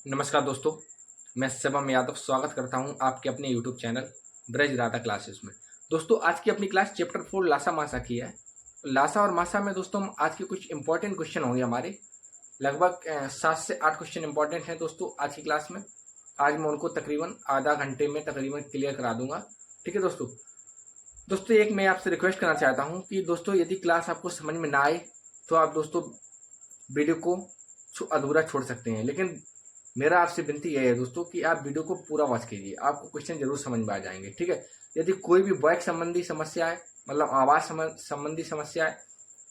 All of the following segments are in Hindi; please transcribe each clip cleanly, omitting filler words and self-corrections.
नमस्कार दोस्तों, मैं शिवम यादव स्वागत करता हूं आपके अपने YouTube channel Braj Radha classes में। दोस्तों, आज की अपनी क्लास चैप्टर 4 लासा मासा की है। लासा और मासा में दोस्तों हम आज के कुछ इंपॉर्टेंट क्वेश्चन होंगे हमारे। लगभग 7 से 8 क्वेश्चन इंपॉर्टेंट हैं दोस्तों आज की क्लास में। आज मैं उनको तकरीबन आधा घंटे में तकरीबन क्लियर करा दूंगा। ठीक है दोस्तों। दोस्तों, एक मैं आपसे रिक्वेस्ट करना चाहता हूँ कि दोस्तों यदि क्लास आपको समझ में ना आए तो आप दोस्तों वीडियो को अधूरा छोड़ सकते हैं, लेकिन मेरा आपसे विनती यह है दोस्तों कि आप वीडियो को पूरा वॉच कीजिए, आपको क्वेश्चन जरूर समझ में आ जाएंगे। ठीक है। यदि कोई भी वॉइस संबंधी समस्या है, मतलब आवाज संबंधी समस्या है,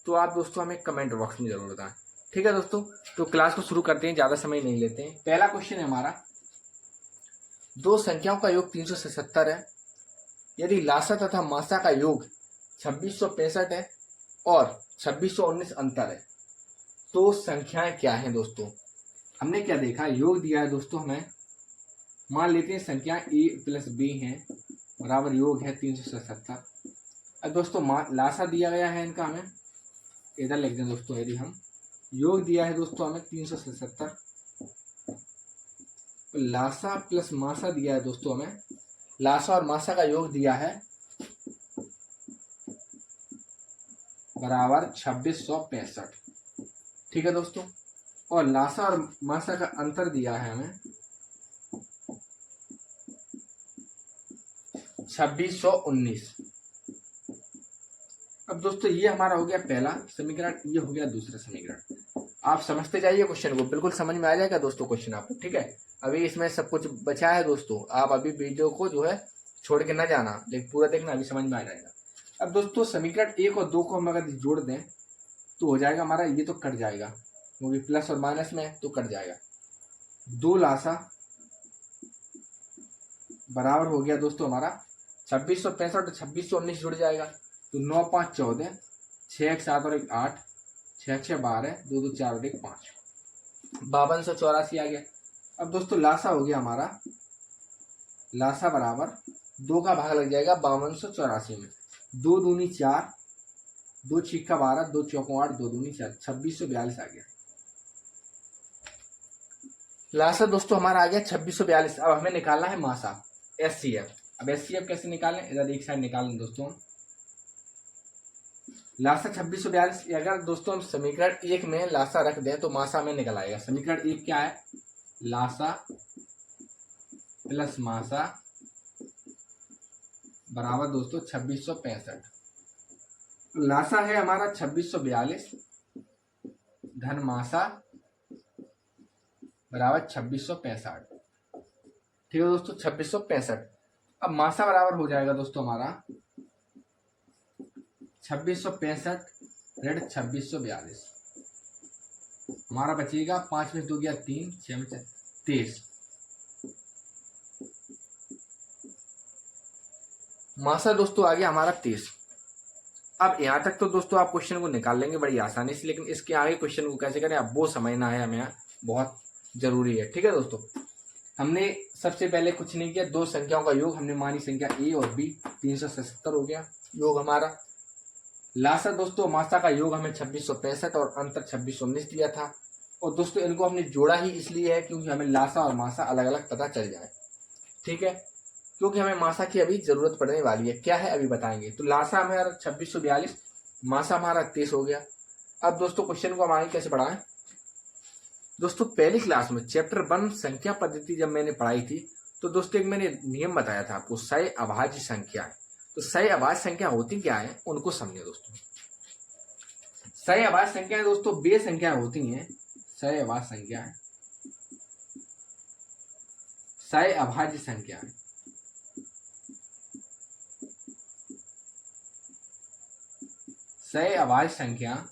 तो आप दोस्तों हमें कमेंट बॉक्स में जरूर बताएं। ठीक है दोस्तों, तो क्लास को शुरू करते हैं, ज्यादा समय नहीं लेते हैं। पहला क्वेश्चन है हमारा, दो संख्याओं का योग 377 है। यदि लासा तथा मासा का योग 2665 है और 2619 अंतर है, तो संख्याएं क्या हैं दोस्तों। हमने क्या देखा, योग दिया है दोस्तों हमें। मान लेते हैं संख्या a प्लस b है बराबर योग है 377। अब दोस्तों लासा दिया गया है इनका, हमें इधर लिख दें दोस्तों। यदि हम योग दिया है दोस्तों हमें 377, तो लासा प्लस मासा दिया है दोस्तों हमें। लासा और मासा का योग दिया है बराबर 2665। ठीक है दोस्तों। और लासा और मासा का अंतर दिया है हमें 2619। अब दोस्तों ये हमारा हो गया पहला समीकरण, ये हो गया दूसरा समीकरण। आप समझते जाइए क्वेश्चन को, बिल्कुल समझ में आ जाएगा दोस्तों क्वेश्चन आपको। ठीक है। अभी इसमें सब कुछ बचा है दोस्तों, आप अभी वीडियो को जो है छोड़ के ना जाना, लेकिन पूरा देखना, अभी समझ में आ जाएगा। अब दोस्तों समीकरण 1 और 2 को हम अगर जोड़ दें तो हो जाएगा हमारा, ये तो कट जाएगा क्योंकि प्लस और माइनस में तो कट जाएगा। 2 लासा बराबर हो गया दोस्तों हमारा 2665 और 2619 जुड़ जाएगा, तो 9 5 14, 6 1 7 और 1 8, 6 6 12, 2 2 4 और 1 5, 5284 आ गया। अब दोस्तों लासा हो गया हमारा, लासा बराबर 2 का भाग लग जाएगा 5284 में। 2 दूनी 4, 2 छिक्का 12, 2 चौकों 8, 2 दूनी 4, 2642 आ गया। लासा दोस्तों हमारा आ गया 2642। अब हमें निकालना है मासा, SCF। अब SCF कैसे निकालें, इधर एक साइड निकालें दोस्तों। लासा 2642, अगर दोस्तों हम समीकरण 1 में लासा रख दें तो मासा में निकल आएगा। समीकरण 1 क्या है, लासा प्लस मासा बराबर दोस्तों 2665। लासा है हमारा 2642 धन मासा बराबर 2665। ठीक है दोस्तों, 2665। अब मासा बराबर हो जाएगा दोस्तों हमारा 2665 ऋण 2642। हमारा बचेगा 5 में 2 गया 3, 6 में 23। मासा दोस्तों आ गया हमारा 23। अब यहां तक तो दोस्तों आप क्वेश्चन को निकाल लेंगे बड़ी आसानी से, लेकिन इसके आगे क्वेश्चन को कैसे करें अब वो समझना है हमें, बहुत जरूरी है। ठीक है दोस्तों, हमने सबसे पहले कुछ नहीं किया, दो संख्याओं का योग हमने मानी, संख्या a और b, 377 हो गया योग हमारा। लासा दोस्तों मासा का योग हमें 2665 और अंतर 2619 दिया था। और दोस्तों इनको हमने जोड़ा ही इसलिए है क्योंकि हमें लासा और मासा अलग अलग पता चल जाए। ठीक है, क्योंकि हमें मासा की अभी जरूरत पड़ने वाली है। क्या है अभी बताएंगे। तो लासा हमारा 2642, मासा हमारा 23 हो गया। अब दोस्तों क्वेश्चन को हम आगे कैसे पढ़ाएं। दोस्तों पहली क्लास में चैप्टर 1 संख्या पद्धति जब मैंने पढ़ाई थी तो दोस्तों एक मैंने नियम बताया था आपको, सय अभाज्य संख्या। तो सय अभाज्य संख्या होती क्या है उनको समझे दोस्तों। सय अभाज्य संख्या दोस्तों बे संख्या होती हैं, सय अभाज्य संख्या, सय अभाज्य संख्या। सय अभाज्य संख्या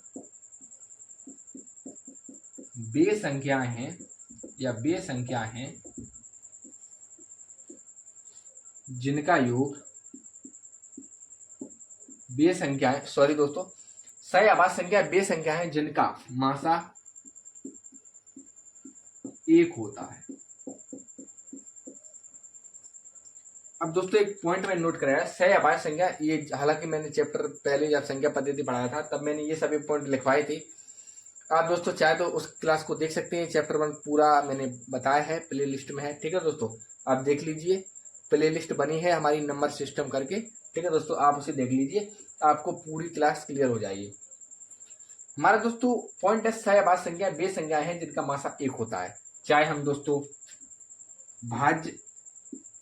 बे संख्याएं हैं या बे संख्या हैं जिनका योग, बे संख्याएं, सॉरी दोस्तों, सय अभाज्य संख्या बे संख्या है जिनका मासा 1 होता है। अब दोस्तों एक पॉइंट मैंने नोट कराया, सय अभाज्य संख्या, ये हालांकि मैंने चैप्टर पहले जब संख्या पद्धति पढ़ाया था तब मैंने ये सभी पॉइंट लिखवाए थे। आप दोस्तों चाहे तो उस क्लास को देख सकते हैं। चैप्टर 1 पूरा मैंने बताया है, प्ले लिस्ट में है। ठीक है दोस्तों, आप देख लीजिए, प्ले लिस्ट बनी है हमारी नंबर सिस्टम करके। ठीक है दोस्तों, आप उसे देख लीजिए, आपको पूरी क्लास क्लियर हो जाएगी। हमारा दोस्तों पॉइंट है सहबाद संख्या वे संख्याएं हैं जिनका मासा 1 होता है। चाहे हम दोस्तों भाज्य,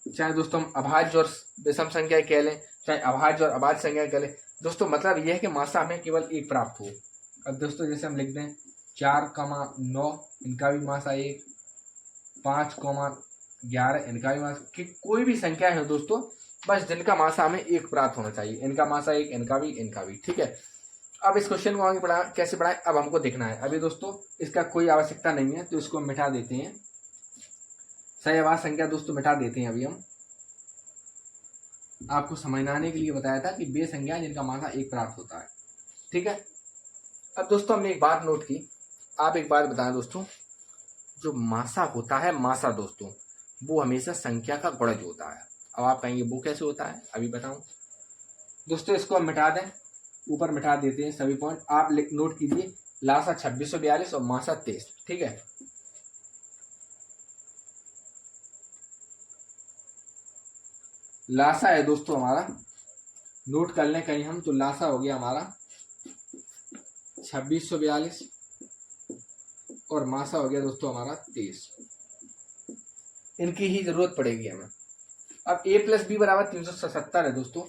चाहे दोस्तों हम अभाज्य और विषम संख्या कह लें, चाहे अभाज्य और अभाज्य संख्या कह लें। दोस्तों मतलब यह है कि मासा हमें केवल 1 प्राप्त हो। अब दोस्तों जैसे हम लिख दें 4,9, इनका भी मासा 1, 5,11, इनका भी मासा, कि कोई भी संख्या है दोस्तों, बस जिनका मासा हमें 1 प्राप्त होना चाहिए। इनका मासा 1, इनका भी। ठीक है, अब इस क्वेश्चन को आगे बढ़ा कैसे बढ़ाएं अब हमको देखना है। अभी दोस्तों इसका कोई आवश्यकता नहीं है, तो इसको हम मिटा देते हैं। सहवाद संख्या दोस्तों मिटा देते हैं। अभी हम आपको समझाने के लिए बताया था कि वे संख्या जिनका मासा 1 प्राप्त होता है। ठीक है, अब दोस्तों हमने एक बात नोट की, आप एक बात बताएं दोस्तों, जो मासा होता है, मासा दोस्तों वो हमेशा संख्या का गुणज होता है। अब आप कहेंगे वो कैसे होता है, अभी बताऊं दोस्तों। इसको हम मिटा दें, ऊपर मिटा देते हैं सभी पॉइंट। आप नोट कीजिए, लासा 2642 और मासा 23। ठीक है, लासा है दोस्तों हमारा, नोट कर लें कहीं हम, तो लासा हो गया हमारा 2642 और मासा हो गया दोस्तों हमारा 23। इनकी ही जरूरत पड़ेगी हमें। अब a प्लस बी बराबर 377 है दोस्तों।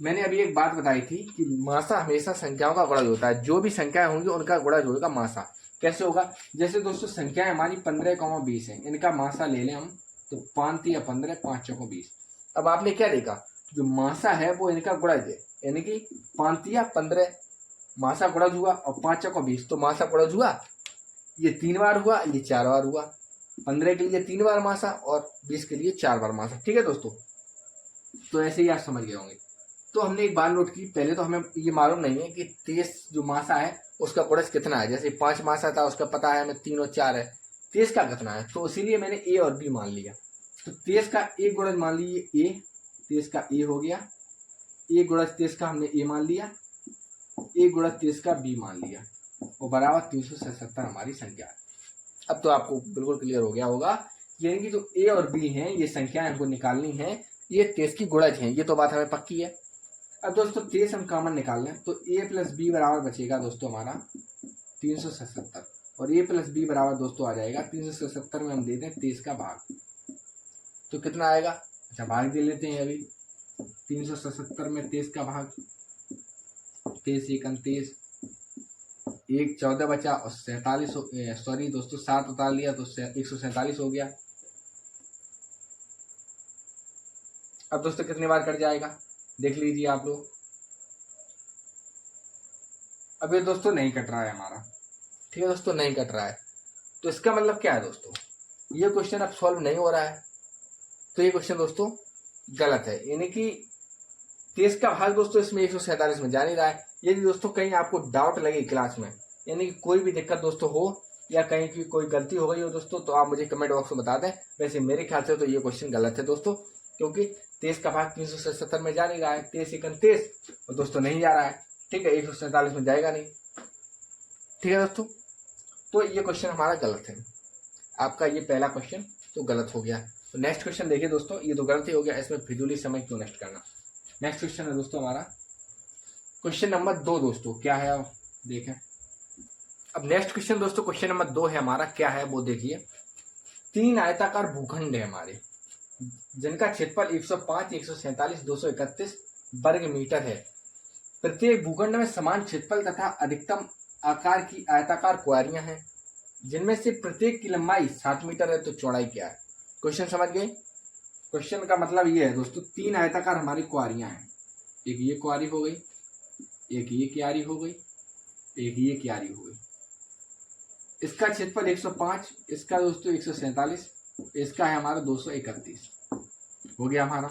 मैंने अभी एक बात बताई थी कि मासा हमेशा संख्याओं का गुणज होता है। जो भी संख्याएं होंगी उनका गुणज होगा मासा। कैसे होगा, जैसे दोस्तों संख्याएं हमारी 15,20 है, इनका मासा ले लें हम, तो 5 या 15, 5 चौको 20। अब आपने क्या देखा, जो मासा है वो इनका गुणज है, यानी कि 5 या 15 मासा गुणज हुआ और 5 चौको 20, तो मासा गुणज हुआ। ये 3 बार हुआ, ये 4 बार हुआ। 15 के लिए 3 बार मासा और 20 के लिए 4 बार मासा। ठीक है दोस्तों, तो ऐसे ही आप समझ गए होंगे। तो हमने एक बात नोट की, पहले तो हमें ये मालूम नहीं है कि 23 जो मासा है उसका गुणज कितना है। जैसे 5 मासा था, उसका पता है हमें 3 और 4 है, 23 का कितना है, तो इसीलिए मैंने ए और बी मान लिया। तो 23 का एक गुणज मान लीजिए ए, 23 का ए हो गया, एक गुणज 23 का हमने ए मान लिया, एक गुणज 23 का बी मान लिया, और बराबर 377 हमारी संख्या है। अब तो आपको बिल्कुल क्लियर हो गया होगा, यानी कि जो ए और बी हैं ये संख्याएं हमको निकालनी है, ये 23 की गुणज हैं, ये तो बात हमें पक्की है। अब दोस्तों 23 हम कॉमन निकाल लें, तो a प्लस बी बराबर बचेगा दोस्तों हमारा 377, और a प्लस बी बराबर दोस्तों आ जाएगा 377 में हम देते हैं 23 का भाग, तो कितना आएगा। अच्छा भाग दे लेते हैं अभी, 377 में 23 का भाग, 23 एक 29, एक 14 बचा और 47, सॉरी दोस्तों 7 उतार लिया तो 147 हो गया। अब दोस्तों कितनी बार कट जाएगा देख लीजिए आप लोग। अब ये दोस्तों नहीं कट रहा है हमारा, ठीक है दोस्तों, नहीं कट रहा है, तो इसका मतलब क्या है दोस्तों, ये क्वेश्चन अब सॉल्व नहीं हो रहा है, तो ये क्वेश्चन दोस्तों गलत है। यानी कि 23 का भाग दोस्तों इसमें 147 में जा नहीं रहा है। यदि दोस्तों कहीं आपको डाउट लगे क्लास में, यानी कि कोई भी दिक्कत दोस्तों हो या कहीं की कोई गलती हो गई हो दोस्तों, तो आप मुझे कमेंट बॉक्स में बता दें। वैसे मेरे ख्याल से तो ये क्वेश्चन गलत है दोस्तों, क्योंकि 23 का भाग 377 में जा नहीं रहा है, 23 एक 29 और दोस्तों नहीं जा रहा है। ठीक है, 147 में जाएगा नहीं। ठीक है दोस्तों, तो ये क्वेश्चन हमारा गलत है। आपका ये पहला क्वेश्चन तो गलत हो गया। तो नेक्स्ट क्वेश्चन देखिए दोस्तों, ये तो गलत ही हो गया, इसमें फिजूली समय क्यों नष्ट करना। नेक्स्ट क्वेश्चन है दोस्तों हमारा क्वेश्चन नंबर 2 दोस्तों, क्या है अब देखें। अब नेक्स्ट क्वेश्चन दोस्तों क्वेश्चन नंबर 2 है हमारा, क्या है वो देखिए। 3 आयताकार भूखंड है हमारे, जिनका क्षेत्रफल 105, 147, 231 वर्ग मीटर है। प्रत्येक भूखंड में समान क्षेत्रफल तथा अधिकतम आकार की आयताकार क्वारियां हैं, जिनमें से प्रत्येक की लंबाई 7 मीटर है, तो चौड़ाई क्या है। क्वेश्चन समझ गए। क्वेश्चन का मतलब ये है दोस्तों, 3 आयताकार हमारी क्वारियां हैं, एक ये क्वारी हो गई, एक ये क्यारी हो गई, एक ये क्यारी हो गई। इसका क्षेत्रफल 105, इसका दोस्तों 147, इसका है हमारा 231 हो गया हमारा।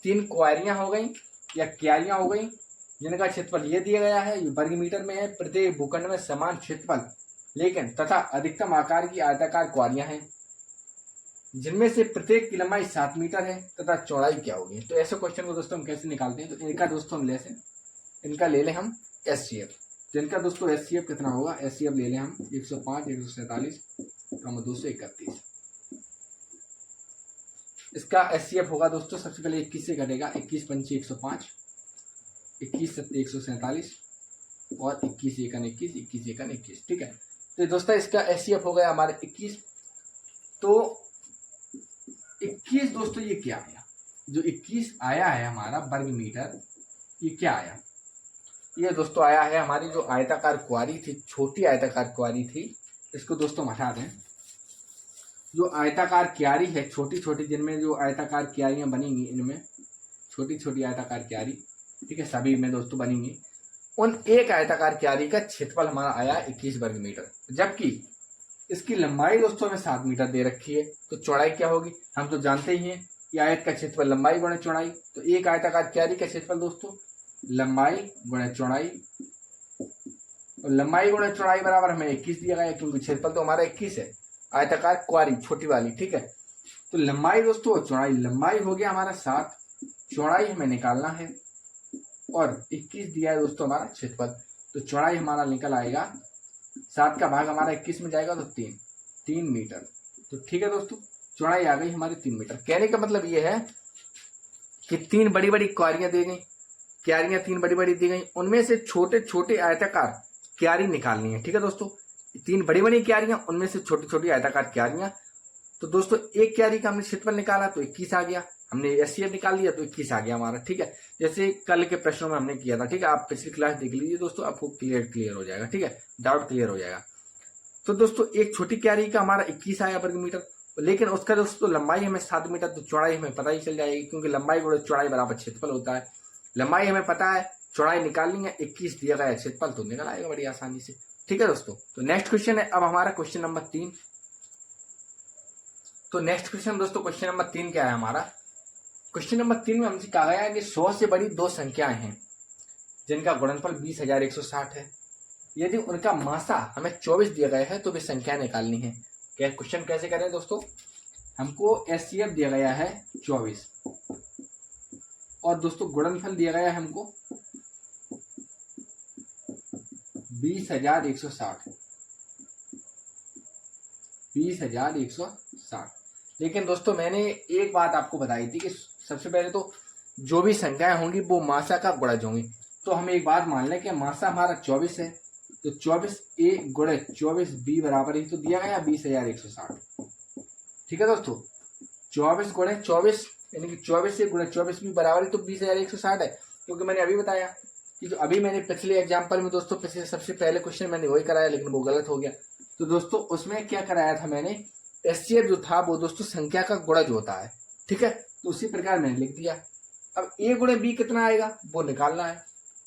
3 क्वारियां हो गई या क्यारियां हो गई, जिनका क्षेत्रफल ये दिया गया है, ये वर्ग मीटर में है। प्रत्येक भूखंड में समान क्षेत्रफल लेकिन तथा अधिकतम आकार की आयताकार क्वारियां हैं, जिनमें से प्रत्येक की लंबाई 7 मीटर है तथा चौड़ाई क्या होगी। तो ऐसे क्वेश्चन को दोस्तों हम कैसे निकालते हैं, तो इनका दोस्तों हम इनका ले लें हम एचसीएफ। तो इनका दोस्तों एचसीएफ कितना होगा, एचसीएफ ले लें हम 105, 147 कम 231। इसका एचसीएफ होगा दोस्तों, सबसे पहले 21 से घटेगा, 21 पंची 105, 21 सत्ते 147 और 21 एकन 21, 21 एकन 21। ठीक है, तो दोस्तों इसका एचसीएफ हो गया हमारे 21। तो 21 दोस्तों ये क्या आया, जो 21 आया है हमारा वर्ग मीटर, ये क्या आया, ये दोस्तों आया है हमारी जो आयताकार क्वारी थी, छोटी आयताकार क्वारी थी, इसको दोस्तों हटा दें। जो आयताकार क्यारी है, छोटी छोटी जिनमें जो आयताकार क्यारियां बनेंगी, इनमें छोटी छोटी आयताकार क्यारी, ठीक है, सभी में दोस्तों बनेंगी, उन एक आयताकार क्यारी का क्षेत्रफल हमारा आया 21 वर्ग मीटर। जबकि इसकी लंबाई दोस्तों हमें 7 मीटर दे रखी है, तो चौड़ाई क्या होगी, हम तो जानते ही हैं कि आयत का क्षेत्रफल लंबाई गुणा चौड़ाई। तो एक आयताकार क्यारी का क्षेत्रफल दोस्तों लंबाई गुणा चौड़ाई, और लंबाई गुणा चौड़ाई बराबर हमें 21 दिया गया, क्योंकि क्षेत्रफल तो हमारा 21 है, आयताकार क्वारी छोटी वाली। ठीक है, तो लंबाई दोस्तों और चौड़ाई, लंबाई हो गया हमारा 7, चौड़ाई हमें निकालना है, और 21 दिया है दोस्तों हमारा क्षेत्रफल। तो चौड़ाई हमारा निकल आएगा, 7 का भाग हमारा 21 में जाएगा तो 3 मीटर। तो ठीक है दोस्तों, चौड़ाई आ गई हमारी 3 मीटर। कहने का मतलब ये है कि 3 बड़ी बड़ी क्यारियां दी गई, क्यारियां 3 बड़ी बड़ी दी गई, उनमें से छोटे छोटे आयताकार क्यारी निकालनी है। ठीक है दोस्तों, 3 बड़ी बड़ी क्यारियां, उनमें से छोटी छोटी आयताकार क्यारियां। तो दोस्तों एक क्यारी का हमने क्षेत्रफल निकाला तो 21 आ गया, हमने एचसीएफ निकाल लिया तो 21 आ गया हमारा। ठीक है, जैसे कल के प्रश्नों में हमने किया था। ठीक है, आप पिछली क्लास देख लीजिए दोस्तों, आपको क्लियर हो जाएगा। ठीक है, डाउट क्लियर हो जाएगा। तो दोस्तों एक छोटी क्यारी का हमारा 21 आया वर्ग मीटर, लेकिन उसका दोस्तों लंबाई हमें 7 मीटर, तो चौड़ाई हमें पता ही चल जाएगी, क्योंकि लंबाई गुणा चौड़ाई बराबर क्षेत्रफल होता है। लंबाई हमें पता है, चौड़ाई निकालनी है, 21 दिया गया है, क्षेत्रफल तो निकल आएगा बड़ी आसानी से। ठीक है दोस्तों, तो नेक्स्ट क्वेश्चन है अब हमारा क्वेश्चन नंबर 3। तो नेक्स्ट क्वेश्चन दोस्तों, क्वेश्चन नंबर 3 क्या है हमारा, क्वेश्चन नंबर 3 में हमसे कहा गया है कि 100 से बड़ी 2 संख्याएं हैं जिनका गुणनफल 20,160 है। यदि उनका मासा हमें 24 दिया गया है तो वे संख्या निकालनी है। क्या क्वेश्चन कैसे करें दोस्तों, हमको एचसीएफ दिया गया है 24, और दोस्तों गुणनफल दिया गया है हमको 20,160, 20,160। लेकिन दोस्तों मैंने एक बात आपको बताई थी कि सबसे पहले तो जो भी संख्याएं होंगी वो मासा का गुणज होंगी। तो हम एक बात मान लें कि मासा हमारा 24 है, तो 24a गुणे 24b बराबर ही तो दिया गया 20,160। ठीक है दोस्तों, 24 गुणे 24 यानी कि 24 गुणे 24b बराबर ही तो 20,160 है, क्योंकि मैंने अभी बताया कि जो अभी मैंने पिछले एग्जाम्पल में दोस्तों पिछले सबसे पहले क्वेश्चन मैंने वही कराया, लेकिन वो गलत हो गया। तो दोस्तों उसमें क्या कराया था मैंने, एचसीएफ जो था वो दोस्तों संख्या का गुणज होता है। ठीक है, तो उसी प्रकार मैंने लिख दिया। अब a गुणे b कितना आएगा वो निकालना है।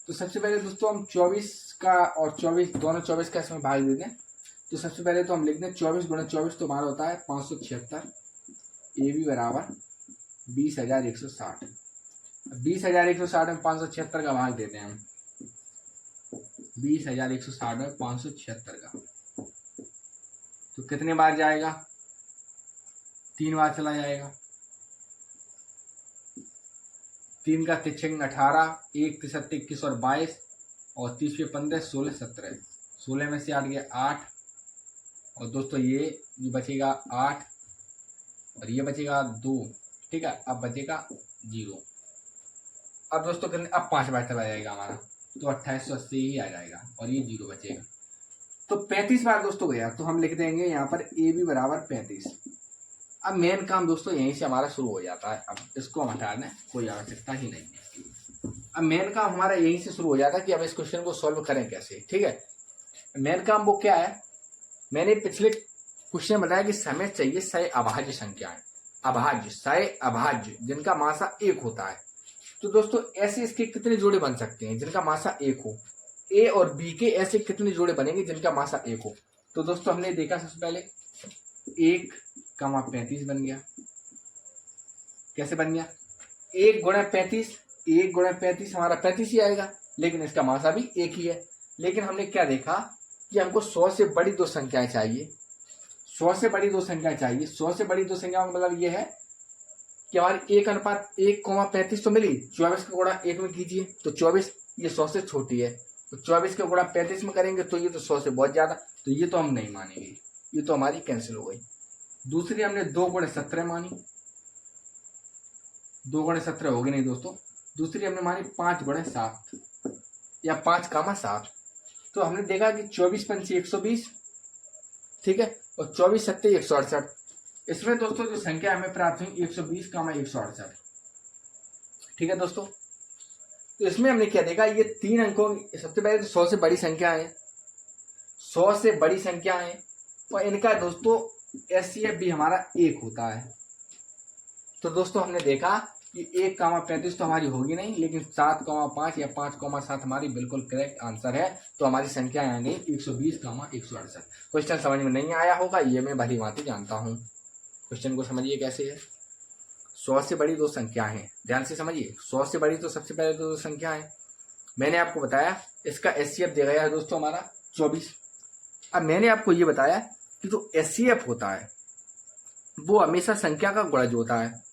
तो सबसे पहले दोस्तों हम 24 का और 24 दोनों 24 का इसमें भाग दे दें। तो सबसे पहले तो हम लिख दें 24 गुणे 24 तो हमारा होता है 576, ए बी बराबर 20,160। 20,160 में 576 का भाग देते हैं हम, 20,160 में 576 का, तो कितने बार जाएगा, 3 बार चला जाएगा। 3 का 3 18, 1 3 21 और 22, और 30 पे 15 16 17, 16 में से 8 गया 8, और दोस्तों ये बचेगा 8 और ये बचेगा 2। ठीक है, अब बचेगा 0। अब दोस्तों कितने, अब 5 बार चला जाएगा हमारा, तो 2880 ही आ जाएगा और ये 0 बचेगा। तो 35 बार दोस्तों गया, तो हम लिख देंगे यहाँ पर ए बी बराबर 35। अब मेन काम दोस्तों यहीं से हमारा शुरू हो जाता है। अब इसको हम हटा दें, कोई आवश्यकता ही नहीं है। अब मेन काम हमारा यहीं से शुरू हो जाता है कि अब इस क्वेश्चन को सॉल्व करें कैसे। ठीक है, मेन काम वो क्या है, मैंने पिछले क्वेश्चन बताया कि हमें चाहिए सय अभाज्य संख्याएं, अभाज्य सय अभाज्य जिनका मासा 1 होता है। तो दोस्तों ऐसे इसके कितने जोड़े बन सकते हैं जिनका मासा 1 हो, ए और बी के ऐसे कितने जोड़े बनेंगे जिनका मासा 1 हो। तो दोस्तों हमने देखा सबसे पहले 1, 35 बन गया। कैसे बन गया, 1 गुणा 35, 1 गुणा 35 हमारा 35 ही आएगा, लेकिन इसका मासा भी 1 ही है। लेकिन हमने क्या देखा कि हमको 100 से बड़ी 2 संख्याएं चाहिए, 100 से बड़ी 2 संख्याएं चाहिए। 100 से बड़ी 2 संख्या मतलब ये है कि हमारी 1:1, 35 तो मिली, 24 का गुणा 1 में कीजिए तो 24, ये 100 से छोटी है। तो 24 का गुणा 35 में करेंगे तो ये तो 100 से बहुत ज्यादा, तो ये तो हम नहीं मानेंगे, ये तो हमारी कैंसिल हो गई। दूसरी हमने 2 गुणे 17 मानी, 2 गुणे 17 होगी नहीं दोस्तों। दूसरी हमने मानी 5 गुणे 7 या 5,7। तो हमने देखा कि 24 पंचे 120, ठीक है, और 24 सत्ते 168। इसमें दोस्तों जो संख्या हमें प्राप्त हुई 120, 168, ठीक है दोस्तों। तो इसमें हमने क्या देखा, ये 3 अंकों, सबसे पहले तो 100 से बड़ी संख्या है, 100 से बड़ी संख्या है, और इनका दोस्तों एचसीएफ भी हमारा 1 होता है। तो दोस्तों हमने देखा कि 1,35 तो हमारी होगी नहीं, लेकिन 7,5 या 5,7 हमारी बिल्कुल करेक्ट आंसर है। तो हमारी संख्या आ गई 120, 168। क्वेश्चन समझ में नहीं आया होगा, ये मैं भली भांति जानता हूँ। क्वेश्चन को समझिए कैसे है। 100 से बड़ी 2 संख्या है, ध्यान से समझिए। 100 से बड़ी तो सबसे पहले 2 संख्या है, मैंने आपको बताया इसका एचसीएफ दिया गया है दोस्तों हमारा 24। अब मैंने आपको ये बताया कि जो एचसीएफ होता है वो हमेशा संख्या का गुणज होता है।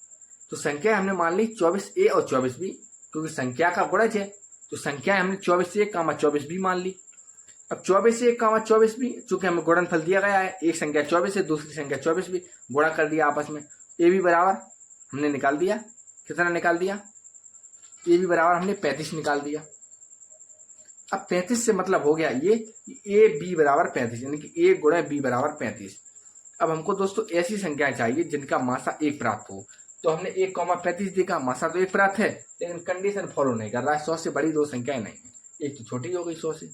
तो संख्या हमने मान ली 24A और 24B, क्योंकि संख्या का गुणज है तो संख्या हमने 24A, 24B मान ली। अब 24A, 24B चूंकि हमें गुणनफल दिया गया है, एक संख्या 24 है, दूसरी संख्या 24B, गुणा कर दिया आपस में। ए भी बराबर हमने निकाल दिया, कितना निकाल दिया, ए भी बराबर हमने 35 निकाल दिया। अब 35 से मतलब हो गया ये ए बी बराबर 35, यानी कि ए गुणा बी बराबर 35। अब हमको दोस्तों ऐसी संख्याएं चाहिए जिनका मासा 1 प्राप्त हो। तो हमने 1,35 देखा, मासा तो 1 प्राप्त है, लेकिन कंडीशन फॉलो नहीं कर रहा है। 100 से बड़ी 2 संख्याएं नहीं है, एक तो छोटी हो गई 100 से,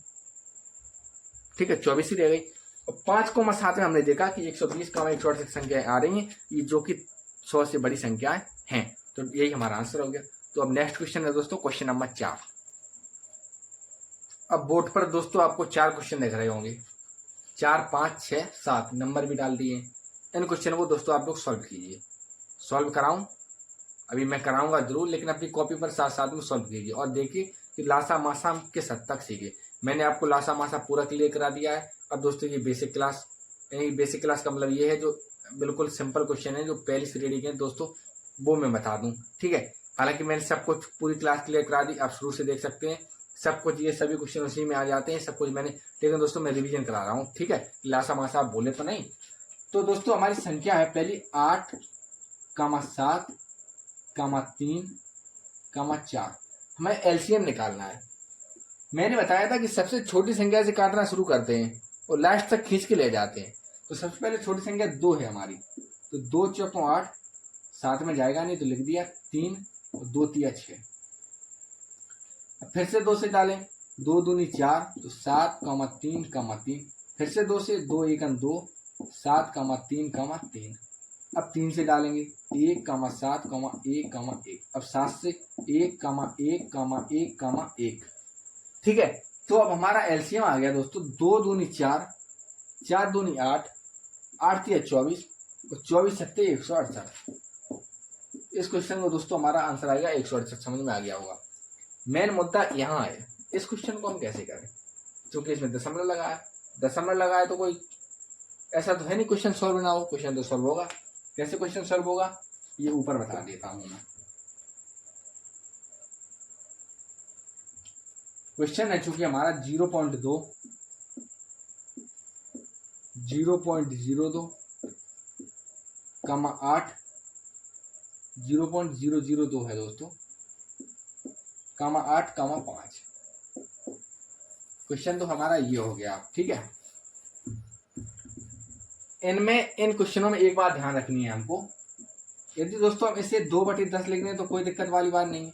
ठीक है, 24 ही रह गई। और 5,7 में हमने देखा कि 120, 168 संख्याएं आ रही हैं, ये जो कि 100 से बड़ी संख्याएं हैं। तो यही हमारा आंसर हो गया। तो अब नेक्स्ट क्वेश्चन है दोस्तों क्वेश्चन नंबर 4। अब बोर्ड पर दोस्तों आपको 4 क्वेश्चन दिख रहे होंगे, 4, 5, 6, 7 नंबर भी डाल दिए। इन क्वेश्चन को दोस्तों आप लोग सॉल्व कीजिए। सॉल्व कराऊं, अभी मैं कराऊंगा जरूर, लेकिन अपनी कॉपी पर साथ साथ में सॉल्व कीजिए और देखिए कि लासा मासा किस हद तक सीखे। मैंने आपको लासा मासा पूरा क्लियर करा दिया है। अब दोस्तों ये बेसिक क्लास, यानी बेसिक क्लास का मतलब ये है जो बिल्कुल सिंपल क्वेश्चन है, जो पहली से रेडी के दोस्तों वो मैं बता दूं, ठीक है। हालांकि मैंने सब कुछ पूरी क्लास क्लियर करा दी, आप शुरू से देख सकते हैं सब कुछ, ये सभी क्वेश्चन उसी में आ जाते हैं, सब कुछ मैंने, लेकिन दोस्तों मैं रिवीजन करा रहा हूँ, ठीक है। लासा मासा आप बोले तो नहीं। तो दोस्तों हमारी संख्या है पहली 8, 7, 3, 4। हमें एलसीएम निकालना है। मैंने बताया था कि सबसे छोटी संख्या से काटना शुरू करते हैं और लास्ट तक खींच के ले जाते हैं। तो सबसे पहले छोटी संख्या 2 है हमारी, तो 2 चौकों 8, 7 में जाएगा नहीं तो लिख दिया 3 और 2 तिया 6। फिर से 2 से डालें, 2 दूनी 4, तो 7, 3, 3। फिर से 2 से, 2 1 2, 7, 3, 3। अब 3 से डालेंगे 1, 7, 1, 1। अब 7 से 1, 1, 1, ठीक है। तो अब हमारा एलसीएम आ गया दोस्तों, 2 दूनी 4, 4 दूनी 8, 8 तिया 24 और 24 सत्ते 168। इस क्वेश्चन को दोस्तों हमारा आंसर आएगा 168। समझ में आ गया होगा। मेन मुद्दा यहाँ है, इस क्वेश्चन को हम कैसे करें, क्योंकि इसमें दशमलव लगा है। दशमलव लगा है तो कोई ऐसा तो है नहीं क्वेश्चन सॉल्व ना हो, क्वेश्चन तो सॉल्व होगा। कैसे क्वेश्चन सॉल्व होगा ये ऊपर बता देता हूं मैं। क्वेश्चन है चूंकि हमारा 0.2, 0.02, 8, 0.002 है दोस्तों, 8, 5। क्वेश्चन तो हमारा ये हो गया, ठीक है। इनमें इन क्वेश्चनों में एक बात ध्यान रखनी है हमको, यदि दोस्तों हम इसे 2/10 लिख दें तो कोई दिक्कत वाली बात नहीं है,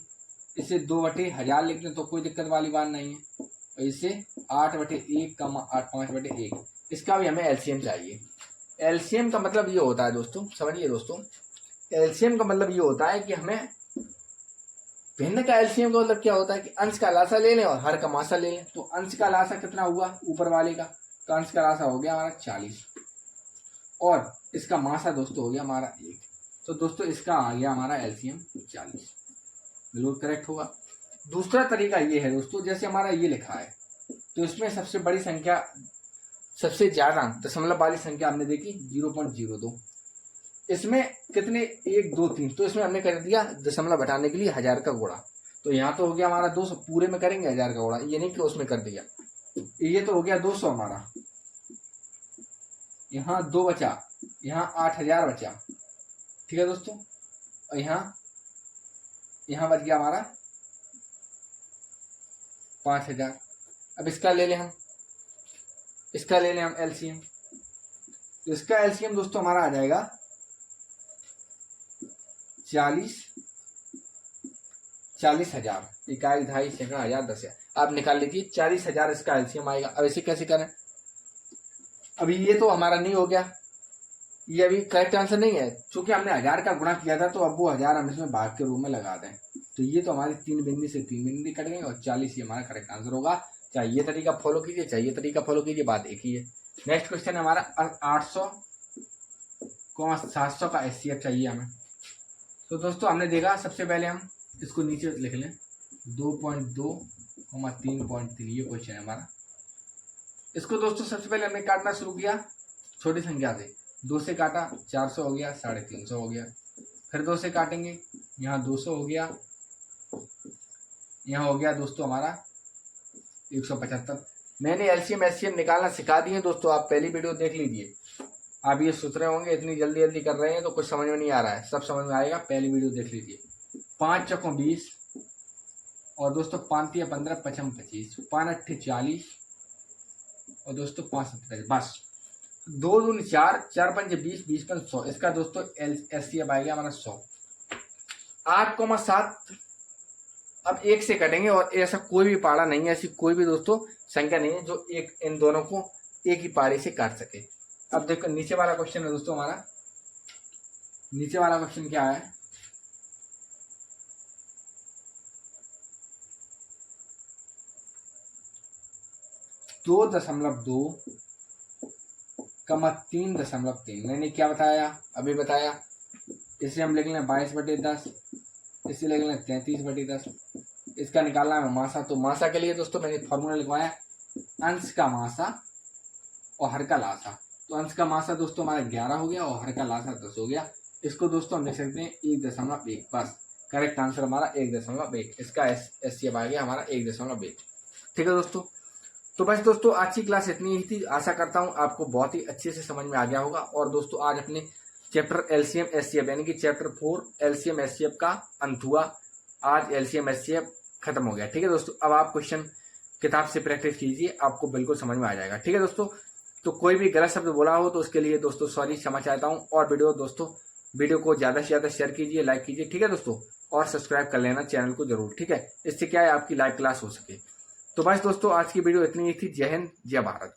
इसे 2/1000 लिख दें तो कोई दिक्कत वाली बात नहीं है, और इसे 8/1, 8, 5/1, इसका भी हमें एलसीएम चाहिए। एलसीएम का मतलब ये होता है दोस्तों, समझिए दोस्तों, एलसीएम का मतलब ये होता है कि हमें भिन्न का एलसीएम का मतलब क्या होता है कि अंश का लासा ले लें और हर का मासा ले लें। तो अंश का लासा कितना हुआ ऊपर वाले का, तो अंश का लासा हो गया हमारा 40 और इसका मासा दोस्तों हो गया हमारा 1। तो दोस्तों इसका आ गया हमारा एलसीएम 40, बिल्कुल करेक्ट होगा। दूसरा तरीका ये है दोस्तों, जैसे हमारा ये लिखा है तो इसमें सबसे बड़ी संख्या, सबसे ज्यादा दशमलव वाली संख्या हमने देखी 0.02। इसमें कितने 1, 2, 3, तो इसमें हमने कर दिया दशमलव घटाने के लिए 1000 का गुणा। तो यहाँ तो हो गया हमारा 200, पूरे में करेंगे 1000 का गुणा, ये नहीं कि उसमें कर दिया। ये तो हो गया 200 हमारा, यहाँ 2 बचा, यहाँ 8000 बचा, ठीक है दोस्तों। और यहाँ बच गया हमारा 5000। अब इसका ले लें हम, एलसीएम। तो इसका एलसीएम दोस्तों हमारा आ जाएगा 40,000। इकाई, ढाई, सैकड़ा, हजार, 10,000। आप निकाल लीजिए 40,000 इसका एलसीएम आएगा। अब इसे कैसे करें? अभी ये तो हमारा नहीं हो गया, ये अभी करेक्ट आंसर नहीं है, क्योंकि हमने 1000 का गुणा किया था, तो अब वो 1000 हम इसमें भाग के रूप में लगा दें। तो ये तो हमारी 3 बिंदी से 3 बिंदी कट गई और 40 ये हमारा करेक्ट आंसर होगा। चाहे ये तरीका फॉलो कीजिए, चाहे ये तरीका फॉलो कीजिए, बात एक ही है। नेक्स्ट क्वेश्चन है हमारा 800,700 का एचसीएफ चाहिए हमें। तो दोस्तों हमने देखा, सबसे पहले हम इसको नीचे लिख लें, 2.2, 3.3, ये क्वेश्चन है हमारा। इसको दोस्तों सबसे पहले हमने काटना शुरू किया छोटी संख्या से, 2 से काटा, 400 हो गया, 350 हो गया। फिर 2 से काटेंगे, यहाँ 200 हो गया, यहाँ हो गया दोस्तों हमारा 175। मैंने एलसीएम एचसीएम निकालना सिखा दिए दोस्तों, आप पहली वीडियो देख लीजिए। आप ये सोच रहे होंगे इतनी जल्दी जल्दी कर रहे हैं तो कुछ समझ में नहीं आ रहा है, सब समझ में आएगा, पहली वीडियो देख लीजिए। 5 चौकों 20, और दोस्तों 5 तिया 15, 5 25, 5 8 40, और दोस्तों 5 7 25, बस 2 दूनी 4, 4 5 20, 20 5 100। इसका दोस्तों एचसीएफ आएगा हमारा 100। 8,7 अब 1 से कटेंगे, और ऐसा कोई भी पाड़ा नहीं है, ऐसी कोई भी दोस्तों संख्या नहीं है जो एक इन दोनों को एक ही पाड़े से काट सके। अब देखो नीचे वाला क्वेश्चन है दोस्तों हमारा, नीचे वाला क्वेश्चन क्या है, 2.2, 3.3। मैंने क्या बताया, अभी बताया। इसे हम लिख लें 22/10, इसे लिख लें 33/10। इसका निकालना है मासा। तो मासा के लिए दोस्तों मैंने फॉर्मूला लिखवाया, अंश का मासा और हर का लासा। तो अंश का मासा दोस्तों हमारा 11 हो गया, और हर का लासा 10 हो गया। इसको दोस्तों हम लिख सकते हैं 1.1, बस करेक्ट आंसर हमारा 1.1। इसका एचसीएफ आ गया हमारा 1.1। ठीक है दोस्तों, तो बस दोस्तों आज की क्लास इतनी ही थी। आशा करता हूँ आपको बहुत ही अच्छे से समझ में आ गया होगा। और दोस्तों आज अपने चैप्टर एलसीएम एचसीएफ यानी कि चैप्टर 4 एलसीएम एचसीएफ का अंत हुआ। आज एलसीएम एचसीएफ खत्म हो गया। ठीक है दोस्तों, अब आप क्वेश्चन किताब से प्रैक्टिस कीजिए, आपको बिल्कुल समझ में आ जाएगा। ठीक है दोस्तों, तो कोई भी गलत शब्द बोला हो तो उसके लिए दोस्तों सॉरी, क्षमा चाहता हूँ। और वीडियो को ज्यादा से ज्यादा शेयर कीजिए, लाइक कीजिए। ठीक है दोस्तों, और सब्सक्राइब कर लेना चैनल को जरूर। ठीक है, इससे क्या है आपकी लाइव क्लास हो सके। तो बस दोस्तों आज की वीडियो इतनी ही थी। जय हिंद, जय भारत।